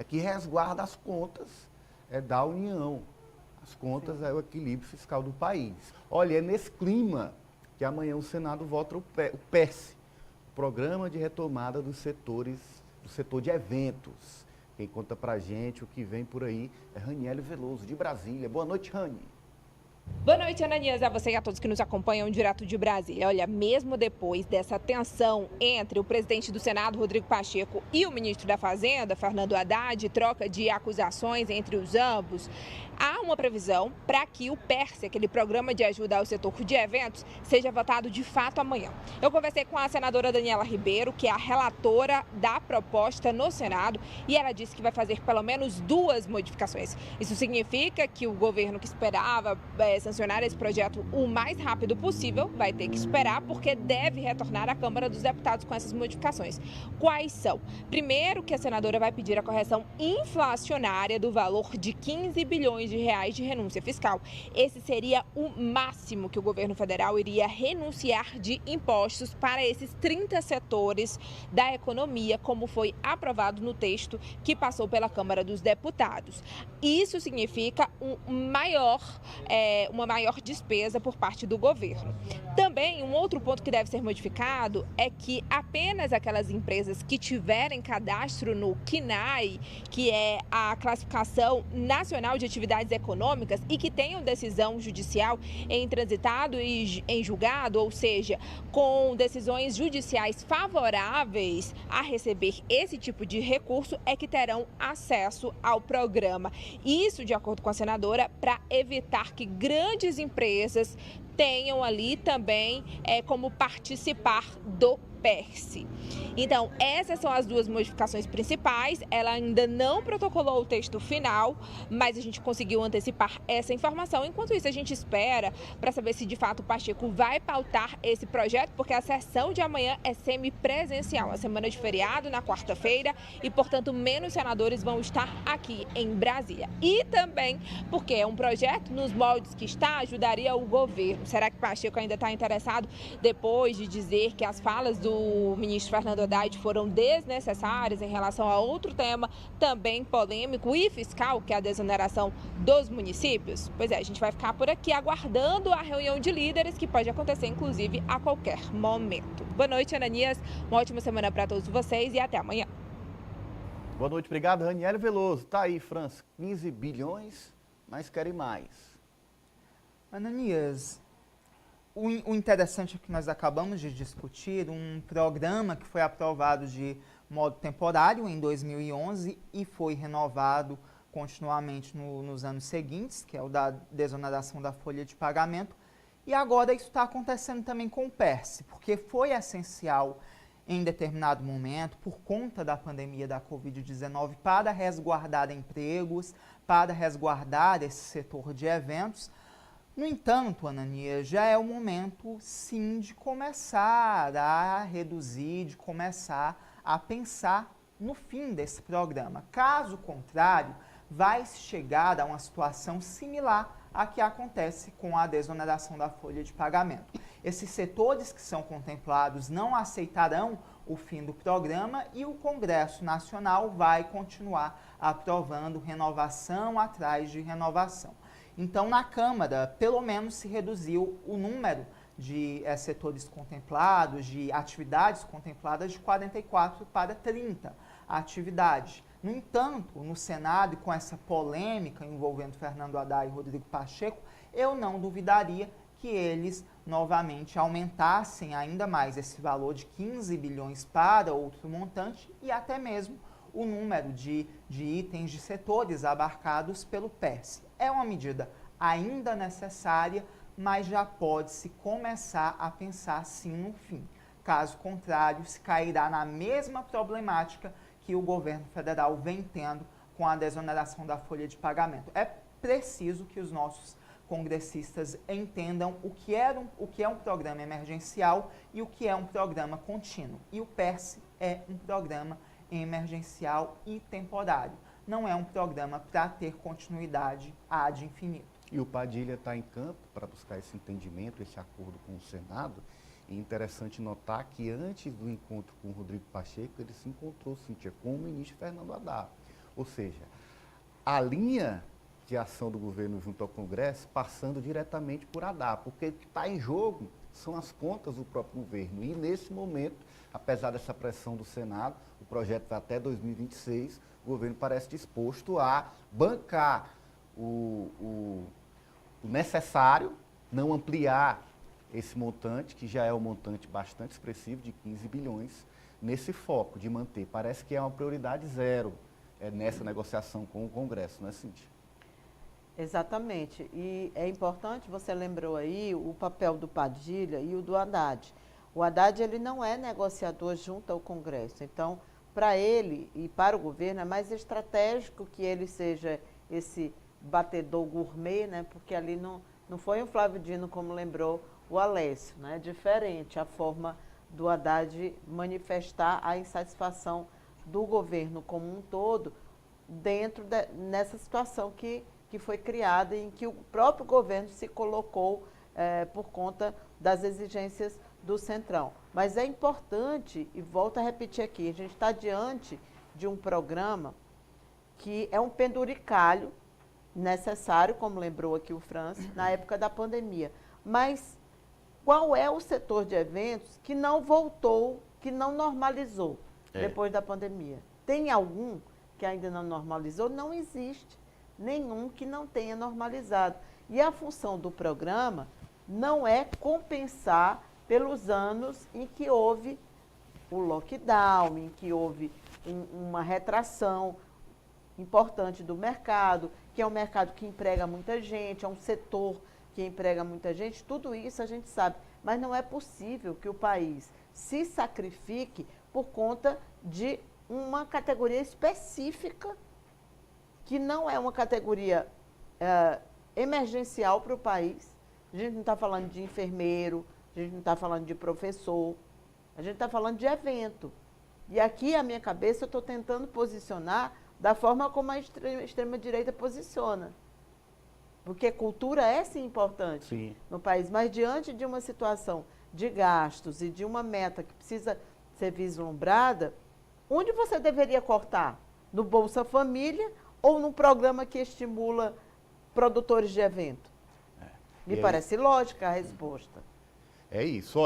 que resguarda as contas da União. As contas é o equilíbrio fiscal do país. Olha, é nesse clima que amanhã o Senado vota o PERSE, Programa de Retomada do setor de eventos. Quem conta pra gente o que vem por aí é Raniele Veloso, de Brasília. Boa noite, Rani. Boa noite, Ananias, a você e a todos que nos acompanham direto de Brasília. Olha, mesmo depois dessa tensão entre o presidente do Senado, Rodrigo Pacheco, e o ministro da Fazenda, Fernando Haddad, troca de acusações entre os ambos, há uma previsão para que o PERSE, aquele programa de ajuda ao setor de eventos, seja votado de fato amanhã. Eu conversei com a senadora Daniela Ribeiro, que é a relatora da proposta no Senado, e ela disse que vai fazer pelo menos 2 modificações. Isso significa que o governo que esperava sancionar esse projeto o mais rápido possível vai ter que esperar, porque deve retornar à Câmara dos Deputados com essas modificações. Quais são? Primeiro, que a senadora vai pedir a correção inflacionária do valor de 15 bilhões de reais de renúncia fiscal. Esse seria o máximo que o governo federal iria renunciar de impostos para esses 30 setores da economia, como foi aprovado no texto que passou pela Câmara dos Deputados. Isso significa uma maior despesa por parte do governo. Também, um outro ponto que deve ser modificado é que apenas aquelas empresas que tiverem cadastro no CNAE, que é a Classificação Nacional de Atividades Econômicas, e que tenham decisão judicial em transitado e em julgado, ou seja, com decisões judiciais favoráveis a receber esse tipo de recurso, é que terão acesso ao programa. Isso, de acordo com a senadora, para evitar que grandes empresas tenham ali também como participar do PERSE. Então, essas são as 2 modificações principais. Ela ainda não protocolou o texto final, mas a gente conseguiu antecipar essa informação. Enquanto isso, a gente espera para saber se de fato o Pacheco vai pautar esse projeto, porque a sessão de amanhã é semipresencial, a semana de feriado na quarta-feira, e, portanto, menos senadores vão estar aqui em Brasília. E também porque é um projeto, nos moldes que está, ajudaria o governo. Será que Pacheco ainda está interessado, depois de dizer que as falas do ministro Fernando Haddad foram desnecessárias em relação a outro tema também polêmico e fiscal, que é a desoneração dos municípios? Pois é, a gente vai ficar por aqui aguardando a reunião de líderes, que pode acontecer, inclusive, a qualquer momento. Boa noite, Ananias. Uma ótima semana para todos vocês e até amanhã. Boa noite, obrigado, Raniele Veloso. Tá aí, França, 15 bilhões, mas querem mais. Ananias, o interessante é que nós acabamos de discutir um programa que foi aprovado de modo temporário em 2011 e foi renovado continuamente nos anos seguintes, que é o da desoneração da folha de pagamento. E agora isso está acontecendo também com o PERSE, porque foi essencial em determinado momento, por conta da pandemia da Covid-19, para resguardar empregos, para resguardar esse setor de eventos. No entanto, Ananias, já é o momento, sim, de começar a reduzir, de começar a pensar no fim desse programa. Caso contrário, vai chegar a uma situação similar à que acontece com a desoneração da folha de pagamento. Esses setores que são contemplados não aceitarão o fim do programa e o Congresso Nacional vai continuar aprovando renovação atrás de renovação. Então, na Câmara, pelo menos se reduziu o número de setores contemplados, de atividades contempladas, de 44 para 30 atividades. No entanto, no Senado, e com essa polêmica envolvendo Fernando Haddad e Rodrigo Pacheco, eu não duvidaria que eles novamente aumentassem ainda mais esse valor de 15 bilhões para outro montante e até mesmo o número de itens de setores abarcados pelo PERSE. É uma medida ainda necessária, mas já pode-se começar a pensar sim no fim. Caso contrário, se cairá na mesma problemática que o governo federal vem tendo com a desoneração da folha de pagamento. É preciso que os nossos congressistas entendam o que é um programa emergencial e o que é um programa contínuo. E o PERSE é um programa emergencial e temporário. Não é um programa para ter continuidade ad infinito. E o Padilha está em campo para buscar esse entendimento, esse acordo com o Senado. E é interessante notar que antes do encontro com o Rodrigo Pacheco, ele se encontrou, Cíntia, com o ministro Fernando Haddad. Ou seja, a linha de ação do governo junto ao Congresso passando diretamente por Haddad, porque o que está em jogo são as contas do próprio governo. E nesse momento, apesar dessa pressão do Senado, o projeto vai até 2026, o governo parece disposto a bancar o necessário, não ampliar esse montante, que já é um montante bastante expressivo, de 15 bilhões, nesse foco de manter. Parece que é uma prioridade zero nessa negociação com o Congresso, não é, Cíntia? Exatamente. E é importante, você lembrou aí, o papel do Padilha e o do Haddad. O Haddad, ele não é negociador junto ao Congresso. Então, para ele e para o governo, é mais estratégico que ele seja esse batedor gourmet, né? Porque ali não foi o Flávio Dino, como lembrou o Alessio, né? Diferente a forma do Haddad manifestar a insatisfação do governo como um todo nessa situação que foi criada, em que o próprio governo se colocou por conta das exigências do Centrão. Mas é importante, e volto a repetir aqui, a gente está diante de um programa que é um penduricalho necessário, como lembrou aqui o Francis, na época da pandemia. Mas qual é o setor de eventos que não voltou, que não normalizou depois da pandemia? Tem algum que ainda não normalizou? Não existe nenhum que não tenha normalizado. E a função do programa não é compensar pelos anos em que houve o lockdown, em que houve uma retração importante do mercado, que é um mercado que emprega muita gente, é um setor que emprega muita gente, tudo isso a gente sabe. Mas não é possível que o país se sacrifique por conta de uma categoria específica, que não é uma categoria emergencial para o país. A gente não está falando de enfermeiro, a gente não está falando de professor, a gente está falando de evento. E aqui, a minha cabeça, eu estou tentando posicionar da forma como a extrema-direita posiciona. Porque cultura é, sim, importante no país, mas diante de uma situação de gastos e de uma meta que precisa ser vislumbrada, onde você deveria cortar? No Bolsa Família ou num programa que estimula produtores de evento? Me parece lógica a resposta. É isso.